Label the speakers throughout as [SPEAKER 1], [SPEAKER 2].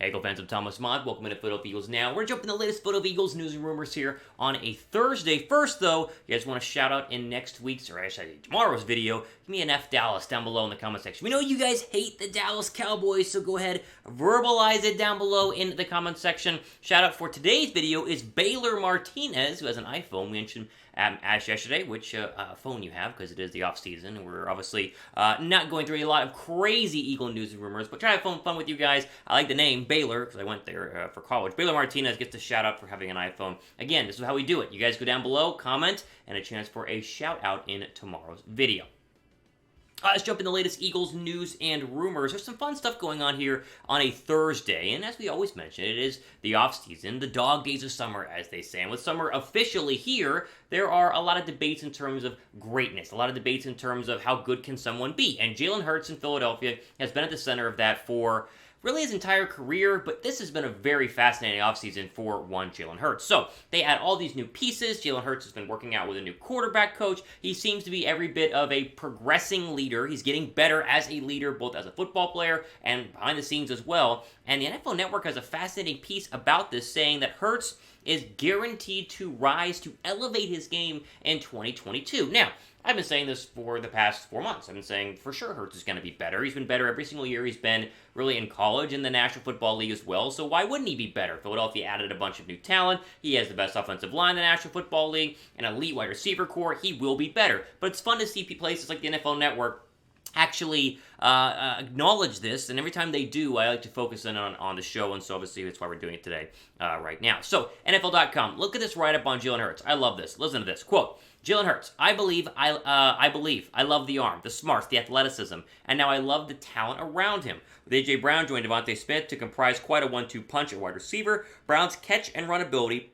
[SPEAKER 1] Hey, Eagle fans, I'm Thomas Mott. Welcome to Photo of Eagles Now. We're jumping the latest Photo of Eagles news and rumors here on a Thursday. First, though, you guys want to shout out in next week's, or actually tomorrow's video, give me an F Dallas down below in the comment section. We know you guys hate the Dallas Cowboys, so go ahead, verbalize it down below in the comment section. Shout out for today's video is Baylor Martinez, who has an iPhone. We mentioned asked yesterday which phone you have, because it is the off season. We're obviously not going through a lot of crazy Eagle news and rumors, but try to have fun with you guys. I like the name Baylor because I went there for college. Baylor Martinez gets a shout out for having an iPhone. Again, this is how we do it. You guys go down below, comment, and a chance for a shout out in tomorrow's video. Let's jump in the latest Eagles news and rumors. There's some fun stuff going on here on a Thursday, and as we always mention, it is the offseason, the dog days of summer, as they say. And with summer officially here, there are a lot of debates in terms of greatness, a lot of debates in terms of how good can someone be. And Jalen Hurts in Philadelphia has been at the center of that for really his entire career, but this has been a very fascinating offseason for one Jalen Hurts. So they add all these new pieces. Jalen Hurts has been working out with a new quarterback coach. He seems to be every bit of a progressing leader. He's getting better as a leader, both as a football player and behind the scenes as well. And the NFL Network has a fascinating piece about this, saying that Hurts is guaranteed to rise, to elevate his game in 2022. Now, I've been saying this for the past 4 months. I've been saying for sure Hurts is going to be better. He's been better every single year. He's been really in college, in the National Football League as well. So why wouldn't he be better? Philadelphia added a bunch of new talent. He has the best offensive line in the National Football League, an elite wide receiver core. He will be better. But it's fun to see places like the NFL Network actually acknowledge this, and every time they do, I like to focus in on the show, and so obviously that's why we're doing it today right now. So, NFL.com, look at this write-up on Jalen Hurts. I love this. Listen to this. Quote, Jalen Hurts, I believe, I love the arm, the smarts, the athleticism, and now I love the talent around him. With A.J. Brown joined Devontae Smith to comprise quite a 1-2 punch at wide receiver, Brown's catch and run ability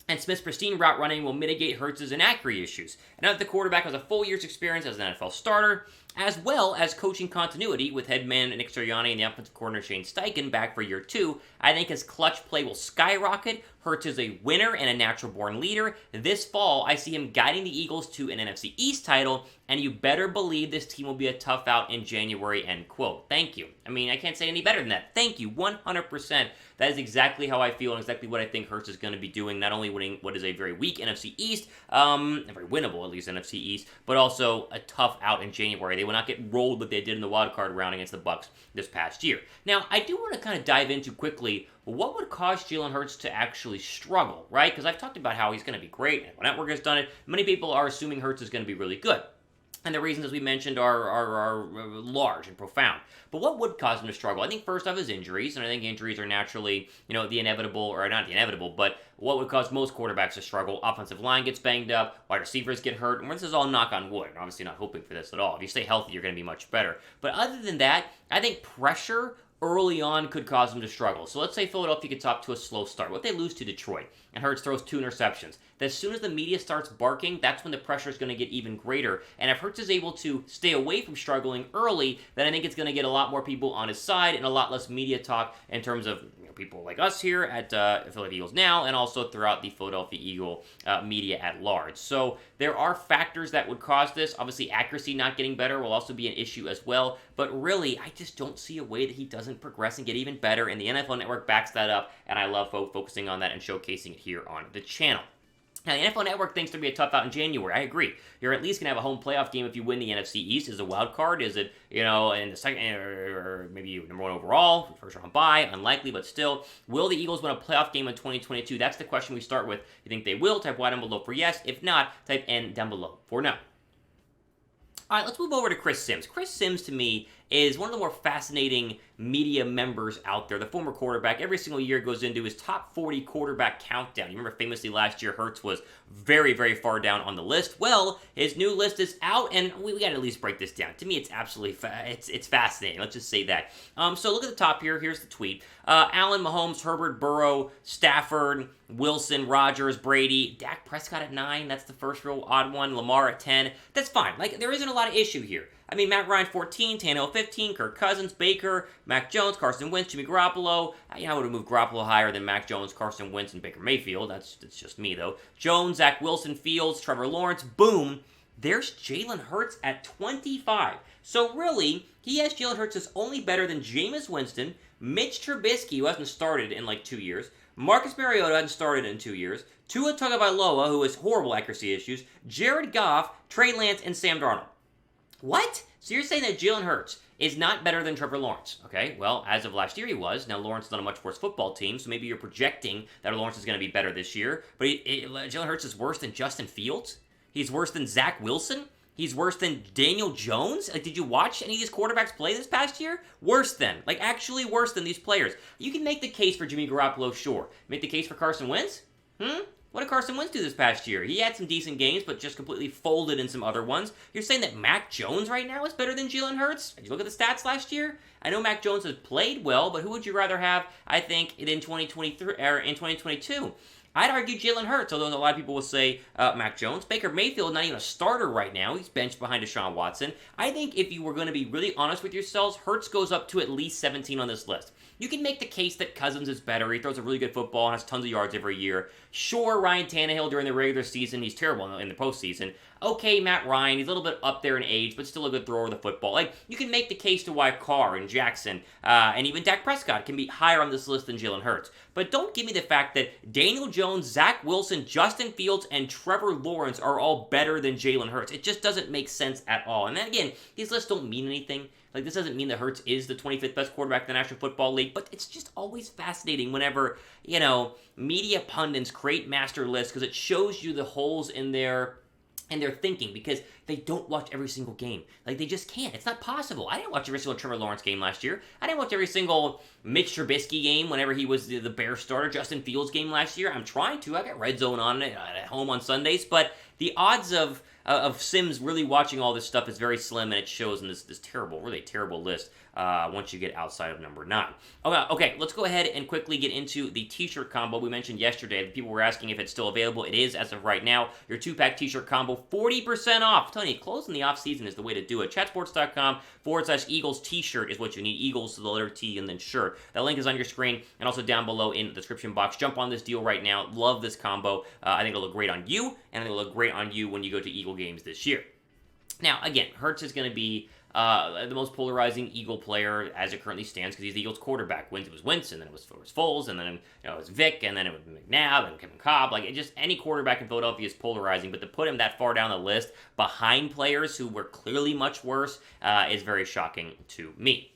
[SPEAKER 1] and Smith's pristine route running will mitigate Hurts' inaccuracy issues. And now that the quarterback has a full year's experience as an NFL starter, as well as coaching continuity with head man Nick Sirianni and the offensive coordinator Shane Steichen back for year 2, I think his clutch play will skyrocket. Hurts is a winner and a natural-born leader. This fall, I see him guiding the Eagles to an NFC East title, and you better believe this team will be a tough out in January, end quote. Thank you. I mean, I can't say any better than that. Thank you, 100%. That is exactly how I feel and exactly what I think Hurts is going to be doing, not only winning what is a very weak NFC East, very winnable, at least, NFC East, but also a tough out in January. They will not get rolled like they did in the wild card round against the Bucs this past year. Now, I do want to kind of dive into quickly what would cause Jalen Hurts to actually struggle, right? Because I've talked about how he's going to be great, and the network has done it. Many people are assuming Hurts is going to be really good. And the reasons, as we mentioned, are large and profound. But what would cause him to struggle? I think first off is injuries, and I think injuries are naturally, the inevitable, or not the inevitable, but what would cause most quarterbacks to struggle? Offensive line gets banged up, wide receivers get hurt, and this is all knock on wood. I'm obviously not hoping for this at all. If you stay healthy, you're going to be much better. But other than that, I think pressure early on could cause them to struggle. So let's say Philadelphia gets off to a slow start. What if they lose to Detroit and Hurts throws 2 interceptions? As soon as the media starts barking, that's when the pressure is going to get even greater. And if Hurts is able to stay away from struggling early, then I think it's going to get a lot more people on his side and a lot less media talk in terms of people like us here at Philadelphia Eagles Now, and also throughout the Philadelphia Eagle media at large. So there are factors that would cause this. Obviously, accuracy not getting better will also be an issue as well. But really, I just don't see a way that he doesn't progress and get even better, and the NFL Network backs that up, and I love focusing on that and showcasing it here on the channel. Now, the NFL Network thinks there'll be a tough out in January. I agree. You're at least going to have a home playoff game if you win the NFC East as a wild card. Is it, in the second, or maybe number 1 overall, first round bye? Unlikely, but still. Will the Eagles win a playoff game in 2022? That's the question we start with. You think they will? Type Y down below for yes. If not, type N down below for no. All right, let's move over to Chris Sims. Chris Sims, to me, is one of the more fascinating media members out there. The former quarterback, every single year goes into his top 40 quarterback countdown. You remember famously last year, Hurts was very, very far down on the list. Well, his new list is out, and we got to at least break this down. To me, it's absolutely it's fascinating. Let's just say that. So look at the top here. Here's the tweet. Allen, Mahomes, Herbert, Burrow, Stafford, Wilson, Rodgers, Brady, Dak Prescott at 9. That's the first real odd one. Lamar at 10. That's fine. There isn't a lot of issue here. I mean, Matt Ryan 14, Tannehill 15, Kirk Cousins, Baker, Mac Jones, Carson Wentz, Jimmy Garoppolo. I would have moved Garoppolo higher than Mac Jones, Carson Wentz, and Baker Mayfield. That's just me, though. Jones, Zach Wilson, Fields, Trevor Lawrence. Boom. There's Jalen Hurts at 25. So really, he has Jalen Hurts as only better than Jameis Winston, Mitch Trubisky, who hasn't started in like 2 years, Marcus Mariota hasn't started in 2 years, Tua Tagovailoa, who has horrible accuracy issues, Jared Goff, Trey Lance, and Sam Darnold. What? So you're saying that Jalen Hurts is not better than Trevor Lawrence, okay? Well, as of last year, he was. Now, Lawrence is on a much worse football team, so maybe you're projecting that Lawrence is going to be better this year. But Jalen Hurts is worse than Justin Fields? He's worse than Zach Wilson? He's worse than Daniel Jones? Like, did you watch any of these quarterbacks play this past year? Worse than. Like, actually worse than these players. You can make the case for Jimmy Garoppolo, sure. Make the case for Carson Wentz? What did Carson Wentz do this past year? He had some decent games, but just completely folded in some other ones. You're saying that Mac Jones right now is better than Jalen Hurts? Did you look at the stats last year? I know Mac Jones has played well, but who would you rather have, I think, in 2023 or in 2022? I'd argue Jalen Hurts, although a lot of people will say Mac Jones. Baker Mayfield, not even a starter right now. He's benched behind Deshaun Watson. I think if you were going to be really honest with yourselves, Hurts goes up to at least 17 on this list. You can make the case that Cousins is better. He throws a really good football and has tons of yards every year. Sure, Ryan Tannehill during the regular season, he's terrible in the postseason. Okay, Matt Ryan, he's a little bit up there in age, but still a good thrower of the football. Like, you can make the case to why Carr and Jackson and even Dak Prescott can be higher on this list than Jalen Hurts. But don't give me the fact that Daniel Jones, Zach Wilson, Justin Fields, and Trevor Lawrence are all better than Jalen Hurts. It just doesn't make sense at all. And then again, these lists don't mean anything. Like, this doesn't mean that Hurts is the 25th best quarterback in the National Football League, but it's just always fascinating whenever, media pundits create master lists because it shows you the holes in their thinking because they don't watch every single game. Like, they just can't. It's not possible. I didn't watch every single Trevor Lawrence game last year. I didn't watch every single Mitch Trubisky game whenever he was the Bears starter, Justin Fields game last year. I'm trying to. I got Red Zone on at home on Sundays, but the odds of Sims really watching all this stuff is very slim, and it shows in this terrible, really terrible list once you get outside of number 9. Okay, let's go ahead and quickly get into the t-shirt combo we mentioned yesterday. People were asking if it's still available. It is as of right now. Your 2-pack t-shirt combo, 40% off. I'm telling you, clothes in the off-season is the way to do it. Chatsports.com/Eagles t-shirt is what you need. Eagles, the letter T, and then shirt. That link is on your screen and also down below in the description box. Jump on this deal right now. Love this combo. I think it'll look great on you, and it'll look great on you when you go to Eagle games this year. Now, again, Hurts is going to be the most polarizing Eagle player as it currently stands because he's the Eagles quarterback. It was Wentz, and then it was Foles, and then it was Vic, and then it was McNabb and Kevin Cobb. Like, just any quarterback in Philadelphia is polarizing, but to put him that far down the list behind players who were clearly much worse is very shocking to me.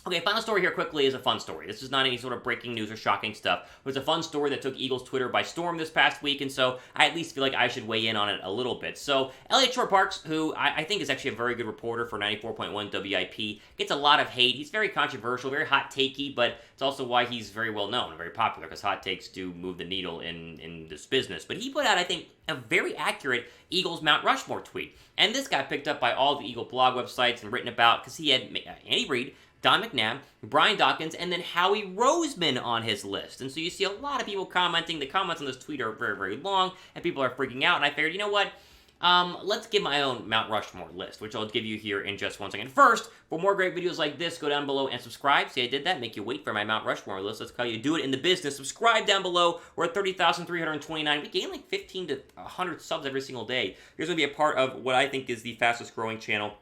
[SPEAKER 1] Okay, final story here quickly is a fun story. This is not any sort of breaking news or shocking stuff. It was a fun story that took Eagles Twitter by storm this past week, and so I at least feel like I should weigh in on it a little bit. So, shorr-parks, who I think is actually a very good reporter for 94.1 WIP, gets a lot of hate. He's very controversial, very hot-takey, but it's also why he's very well known and very popular, because hot takes do move the needle in this business. But he put out, I think, a very accurate Eagles Mount Rushmore tweet. And this got picked up by all the Eagle blog websites and written about because he had Andy Reid, Don McNabb, Brian Dawkins, and then Howie Roseman on his list. And so you see a lot of people commenting. The comments on this tweet are very, very long, and people are freaking out. And I figured, you know what? Let's give my own Mount Rushmore list, which I'll give you here in just one second. First, for more great videos like this, go down below and subscribe. See, I did that. Make you wait for my Mount Rushmore list. That's how you do it in the business. Subscribe down below. We're at 30,329. We gain like 15 to 100 subs every single day. You're going to be a part of what I think is the fastest growing channel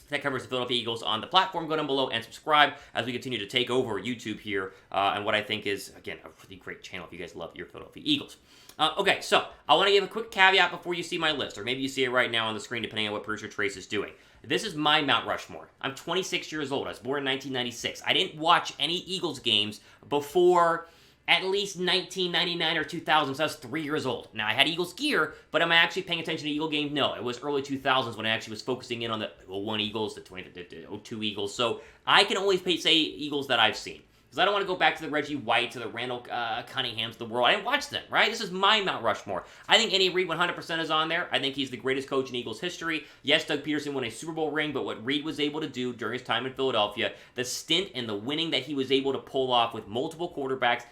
[SPEAKER 1] that covers the Philadelphia Eagles on the platform. Go down below and subscribe as we continue to take over YouTube here, and what I think is, again, a really great channel if you guys love your Philadelphia Eagles. Okay, so I want to give a quick caveat before you see my list, or maybe you see it right now on the screen, depending on what producer Trace is doing. This is my Mount Rushmore. I'm 26 years old. I was born in 1996. I didn't watch any Eagles games before at least 1999 or 2000, so I was 3 years old. Now, I had Eagles gear, but am I actually paying attention to Eagle games? No, it was early 2000s when I actually was focusing in on the 01 Eagles, the 02 Eagles, so I can only say Eagles that I've seen. Because I don't want to go back to the Reggie White, to the Randall Cunninghams of the world. I didn't watch them, right? This is my Mount Rushmore. I think Andy Reid 100% is on there. I think he's the greatest coach in Eagles history. Yes, Doug Peterson won a Super Bowl ring, but what Reid was able to do during his time in Philadelphia, the stint and the winning that he was able to pull off with multiple quarterbacks,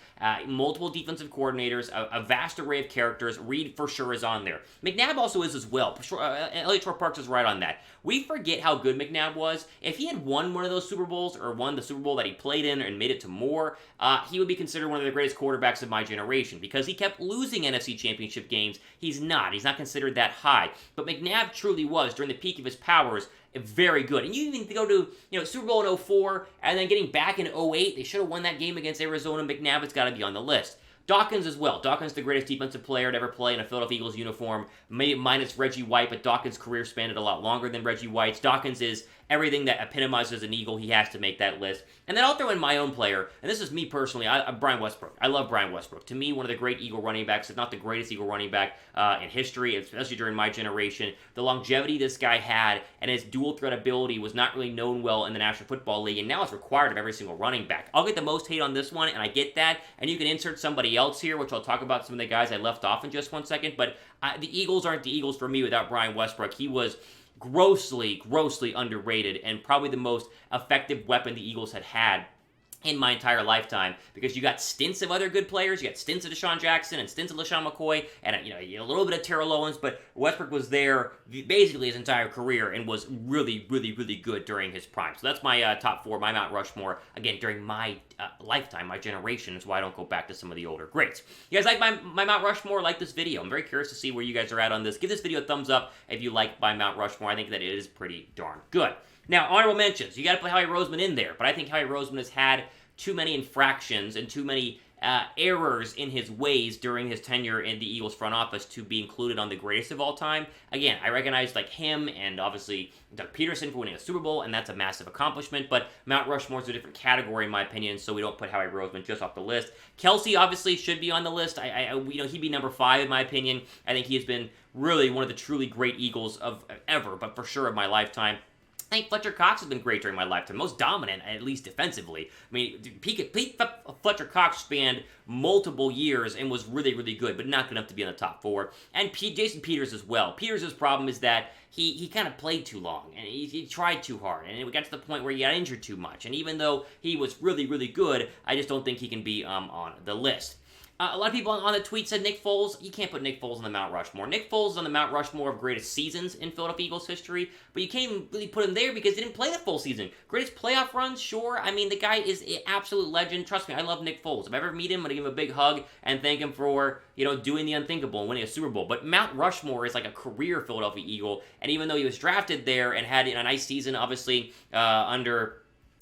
[SPEAKER 1] multiple defensive coordinators, a vast array of characters, Reid for sure is on there. McNabb also is as well. shorr-parks is right on that. We forget how good McNabb was. If he had won one of those Super Bowls, or won the Super Bowl that he played in and made it to more, he would be considered one of the greatest quarterbacks of my generation because he kept losing NFC Championship games. He's not considered that high. But McNabb truly was, during the peak of his powers, very good. And you even go to, Super Bowl in 04 and then getting back in 08. They should have won that game against Arizona. McNabb has got to be on the list. Dawkins as well. Dawkins, the greatest defensive player to ever play in a Philadelphia Eagles uniform, minus Reggie White, but Dawkins' career spanned a lot longer than Reggie White's. Dawkins is everything that epitomizes an Eagle. He has to make that list. And then I'll throw in my own player, and this is me personally, Brian Westbrook. I love Brian Westbrook. To me, one of the great Eagle running backs, if not the greatest Eagle running back in history, especially during my generation. The longevity this guy had and his dual threat ability was not really known well in the National Football League, and now it's required of every single running back. I'll get the most hate on this one, and I get that, and you can insert somebody else here, which I'll talk about some of the guys I left off in just one second, but the Eagles aren't the Eagles for me without Brian Westbrook. He was grossly underrated and probably the most effective weapon the Eagles had in my entire lifetime, because you got stints of other good players. You got stints of Deshaun Jackson and stints of LaShawn McCoy and a little bit of Terrell Owens, but Westbrook was there basically his entire career and was really good during his prime. So that's my top 4, my Mount Rushmore, again, during my lifetime, my generation, is why I don't go back to some of the older greats. You guys like my Mount Rushmore? Like this video? I'm very curious to see where you guys are at on this. Give this video a thumbs up if you like my Mount Rushmore. I think that it is pretty darn good. Now, honorable mentions. You got to put Howie Roseman in there, but I think Howie Roseman has had too many infractions and too many errors in his ways during his tenure in the Eagles front office to be included on the greatest of all time. Again, I recognize him and obviously Doug Peterson for winning a Super Bowl, and that's a massive accomplishment, but Mount Rushmore is a different category in my opinion, so we don't put Howie Roseman just off the list. Kelsey obviously should be on the list. He'd be number 5 in my opinion. I think he has been really one of the truly great Eagles of ever, but for sure of my lifetime. I think Fletcher Cox has been great during my lifetime. Most dominant, at least defensively. I mean, Fletcher Cox spanned multiple years and was really good, but not good enough to be in the top 4. And Jason Peters as well. Peters' problem is that he kind of played too long, and he tried too hard, and it got to the point where he got injured too much. And even though he was really good, I just don't think he can be on the list. A lot of people on the tweet said Nick Foles. You can't put Nick Foles on the Mount Rushmore. Nick Foles is on the Mount Rushmore of greatest seasons in Philadelphia Eagles history, but you can't even really put him there because he didn't play the full season. Greatest playoff runs, sure. I mean, the guy is an absolute legend. Trust me, I love Nick Foles. If I ever meet him, I'm going to give him a big hug and thank him for, doing the unthinkable and winning a Super Bowl. But Mount Rushmore is like a career Philadelphia Eagle, and even though he was drafted there and had a nice season, obviously, under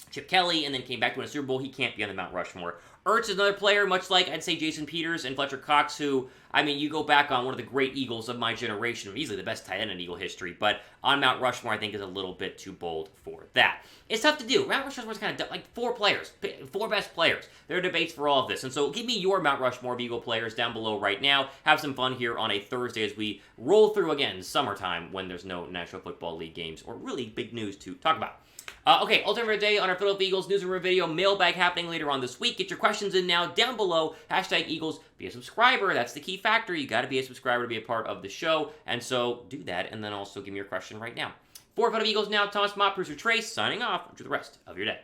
[SPEAKER 1] Chip Kelly, and then came back to win a Super Bowl, he can't be on the Mount Rushmore. Ertz is another player, much like, I'd say, Jason Peters and Fletcher Cox, who, you go back on one of the great Eagles of my generation, easily the best tight end in Eagle history, but on Mount Rushmore, I think is a little bit too bold for that. It's tough to do. Mount Rushmore is kind of like 4 players, 4 best players. There are debates for all of this, and so give me your Mount Rushmore of Eagle players down below right now. Have some fun here on a Thursday as we roll through, again, summertime when there's no National Football League games or really big news to talk about. Okay, ultimate day on our Philadelphia Eagles news and review video, mailbag happening later on this week. Get your questions in now down below. #Eagles. Be a subscriber. That's the key factor. You got to be a subscriber to be a part of the show. And so do that, and then also give me your question right now. For Philadelphia Eagles now, Thomas Mott, producer Trace, signing off. Enjoy the rest of your day.